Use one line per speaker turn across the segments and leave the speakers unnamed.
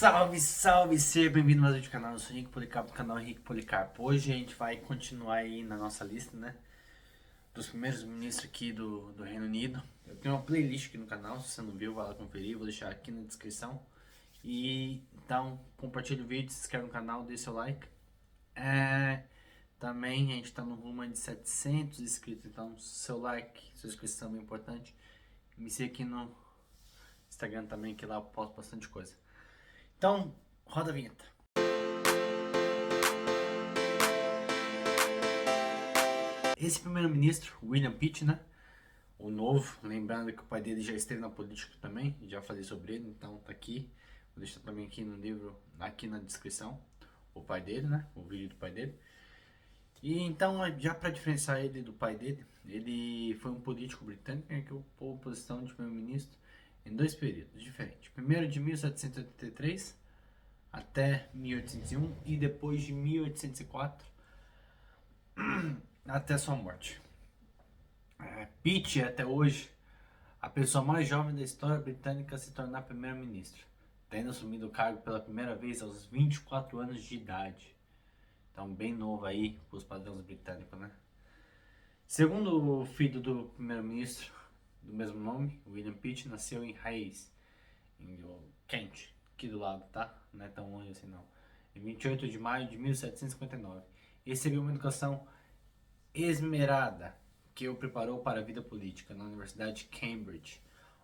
Salve, salve, seja bem-vindo a mais um vídeo do canal. Eu sou Henrique Policarpo, do canal Henrique Policarpo. Hoje a gente vai continuar aí na nossa lista, né, dos primeiros ministros aqui do Reino Unido. Eu tenho uma playlist aqui no canal, se você não viu, vai lá conferir, vou deixar aqui na descrição. E então, compartilha o vídeo, se inscreve no canal, deixa seu like. Também a gente tá no rumo de 700 inscritos, então seu like, sua inscrição é bem importante. Me siga aqui no Instagram também, que lá eu posto bastante coisa. Então, roda a vinheta. Esse primeiro-ministro, William Pitt, né? O novo, lembrando que o pai dele já esteve na política também, já falei sobre ele, então tá aqui. Vou deixar também aqui no livro, aqui na descrição, o pai dele, né? O vídeo do pai dele. E então, já para diferenciar ele do pai dele, ele foi um político britânico que ocupou a posição de primeiro-ministro em dois períodos diferentes. Primeiro de 1783 até 1801 e depois de 1804 até sua morte. Pitt é até hoje a pessoa mais jovem da história britânica a se tornar primeiro-ministro, tendo assumido o cargo pela primeira vez aos 24 anos de idade. Então, bem novo aí para os padrões britânicos, né? Segundo o filho do primeiro-ministro do mesmo nome, William Pitt, nasceu em Hayes, em Kent, aqui do lado, tá? Não é tão longe assim não. Em 28 de maio de 1759. Recebeu uma educação esmerada que o preparou para a vida política na Universidade de Cambridge,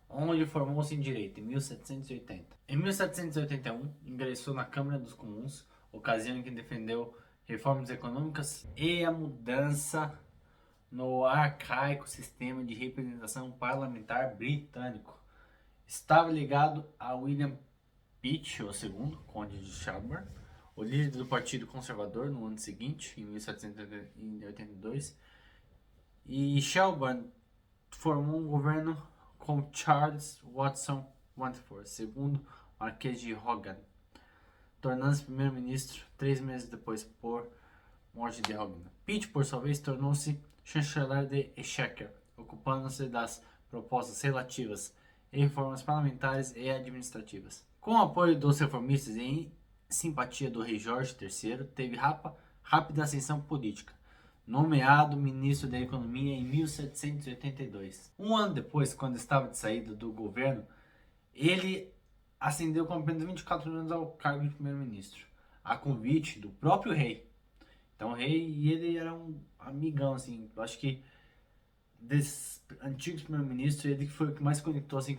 onde formou-se em Direito em 1780. Em 1781, ingressou na Câmara dos Comuns, ocasião em que defendeu reformas econômicas e a mudança no arcaico sistema de representação parlamentar britânico. Estava ligado a William Pitt, o segundo, conde de Shelburne, o líder do Partido Conservador no ano seguinte, em 1782, e Shelburne formou um governo com Charles Watson Wentworth, segundo Marquês de Hogan, tornando-se primeiro-ministro 3 meses depois por morte de Hogan. Pitt, por sua vez, tornou-se chanceler de Exchequer, ocupando-se das propostas relativas a reformas parlamentares e administrativas. Com o apoio dos reformistas e em simpatia do rei Jorge III, teve rápida ascensão política, nomeado ministro da Economia em 1782. Um ano depois, quando estava de saída do governo, ele ascendeu com apenas 24 anos ao cargo de primeiro-ministro, a convite do próprio rei. Então o rei e ele era um amigão, assim, eu acho que desses antigos primeiro-ministros, ele que foi o que mais conectou, assim,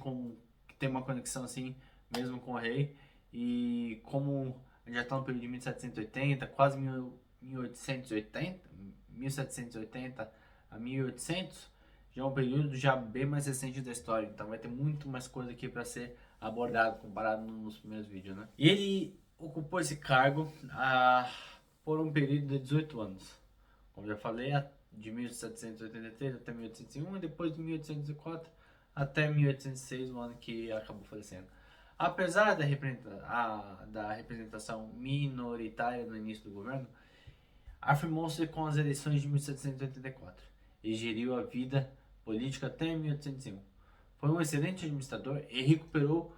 que tem uma conexão, assim, mesmo com o rei. E como a gente já está no período de 1780, quase 1880, 1780 a 1800, já é um período já bem mais recente da história. Então vai ter muito mais coisa aqui para ser abordado comparado nos primeiros vídeos, né? E ele ocupou esse cargo por um período de 18 anos. Como já falei, de 1783 até 1801 e depois de 1804 até 1806, o ano que acabou falecendo. Apesar da representação minoritária no início do governo, afirmou-se com as eleições de 1784 e geriu a vida política até 1801. Foi um excelente administrador e recuperou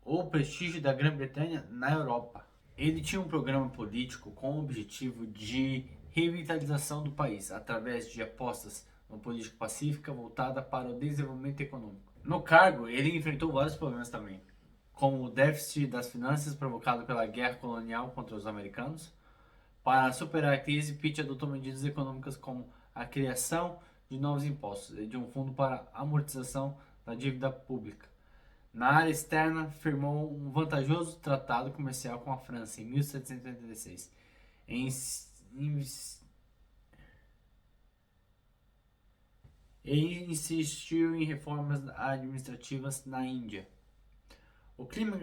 o prestígio da Grã-Bretanha na Europa. Ele tinha um programa político com o objetivo de revitalização do país através de apostas uma política pacífica voltada para o desenvolvimento econômico. No cargo, ele enfrentou vários problemas também, como o déficit das finanças provocado pela guerra colonial contra os americanos. Para superar a crise, Pitt adotou medidas econômicas como a criação de novos impostos e de um fundo para amortização da dívida pública. Na área externa, firmou um vantajoso tratado comercial com a França em 1786. E insistiu em reformas administrativas na Índia. O clima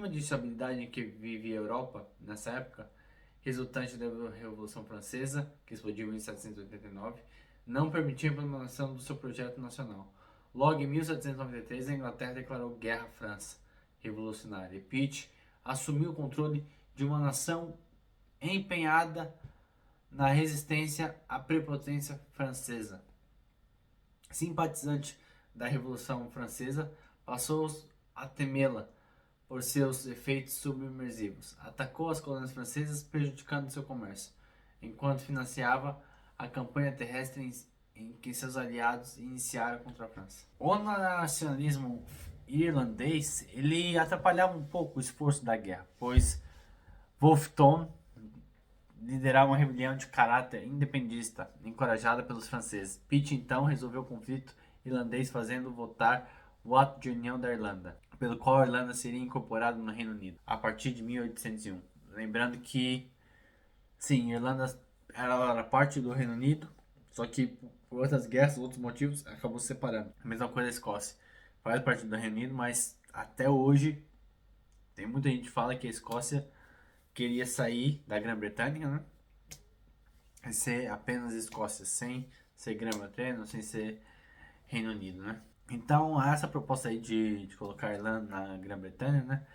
de instabilidade em que vivia a Europa nessa época, resultante da Revolução Francesa, que explodiu em 1789, não permitia a implementação do seu projeto nacional. Logo em 1793, a Inglaterra declarou guerra à França revolucionária e Pitt assumiu o controle de uma nação empenhada na resistência à prepotência francesa. Simpatizante da Revolução Francesa, passou a temê-la por seus efeitos submersivos. Atacou as colônias francesas, prejudicando seu comércio, enquanto financiava a campanha terrestre em que seus aliados iniciaram contra a França. O nacionalismo irlandês ele atrapalhava um pouco o esforço da guerra, pois Wolfe liderava uma rebelião de caráter independentista, encorajada pelos franceses. Pitt então resolveu o conflito irlandês fazendo votar o Ato de União da Irlanda, pelo qual a Irlanda seria incorporada no Reino Unido a partir de 1801. Lembrando que, sim, a Irlanda era parte do Reino Unido, só que por outras guerras, outros motivos, acabou se separando. A mesma coisa a Escócia. Faz parte do Reino Unido, mas até hoje tem muita gente que fala que a Escócia queria sair da Grã-Bretanha, né? E ser apenas Escócia, sem ser Grã-Bretanha, sem ser Reino Unido, né? Então, essa proposta aí de colocar a Irlanda na Grã-Bretanha, né?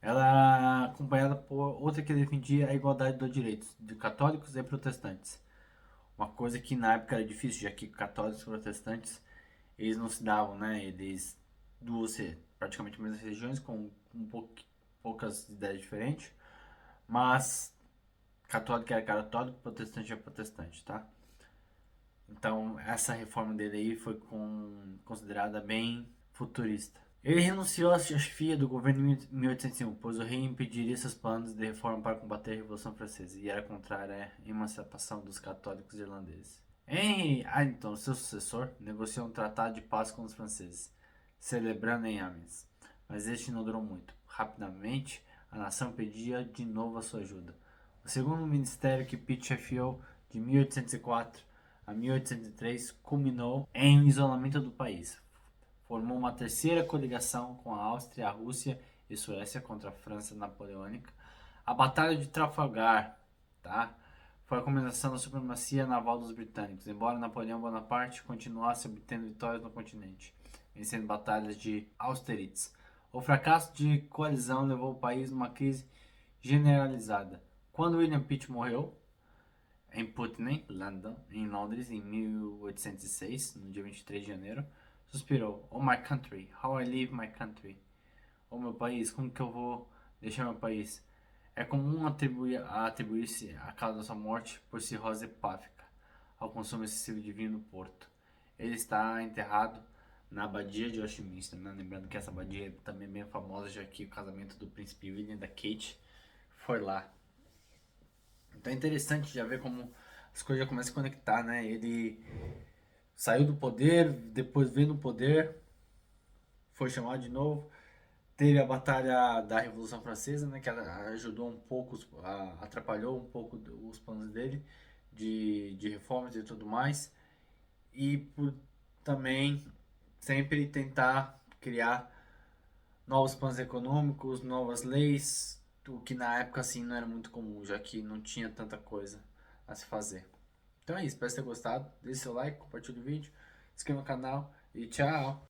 Ela é acompanhada por outra que defendia a igualdade dos direitos de católicos e protestantes. Uma coisa que na época era difícil, já que católicos e protestantes eles não se davam, né? Eles duas praticamente mesmas religiões com poucas ideias diferentes, mas católico era católico, protestante é protestante, tá? Então essa reforma dele aí foi considerada bem futurista. Ele renunciou à chefia do governo em 1801, pois o rei impediria seus planos de reforma para combater a Revolução Francesa e era contrária à emancipação dos católicos irlandeses. Henry Addington, seu sucessor, negociou um tratado de paz com os franceses, celebrando em Amiens, mas este não durou muito. Rapidamente, a nação pedia de novo a sua ajuda. O segundo ministério que Pitt chefiou de 1804 a 1803 culminou em um isolamento do país. Formou uma terceira coligação com a Áustria, a Rússia e Suécia contra a França napoleônica. A Batalha de Trafalgar, tá? Foi a combinação da supremacia naval dos britânicos, embora Napoleão Bonaparte continuasse obtendo vitórias no continente, vencendo batalhas de Austerlitz. O fracasso de coalizão levou o país a uma crise generalizada. Quando William Pitt morreu, em Putney, London, em Londres, em 1806, no dia 23 de janeiro, suspirou: "Oh my country, how I leave my country." Oh meu país, como que eu vou deixar meu país? É comum atribuir-se a causa da sua morte por cirrose hepática, ao consumo excessivo de vinho no Porto. Ele está enterrado na abadia de Westminster, né? Lembrando que essa abadia também é bem famosa, já que o casamento do príncipe William e da Kate foi lá. Então é interessante já ver como as coisas já começam a se conectar, né? Ele saiu do poder, depois veio no poder, foi chamado de novo. Teve a batalha da Revolução Francesa, né? Que ajudou um pouco, atrapalhou um pouco os planos dele de reformas e tudo mais. E por também sempre tentar criar novos planos econômicos, novas leis, o que na época assim não era muito comum, já que não tinha tanta coisa a se fazer. Então é isso, espero que tenha gostado. Deixe seu like, compartilhe o vídeo, se inscreva no canal e tchau!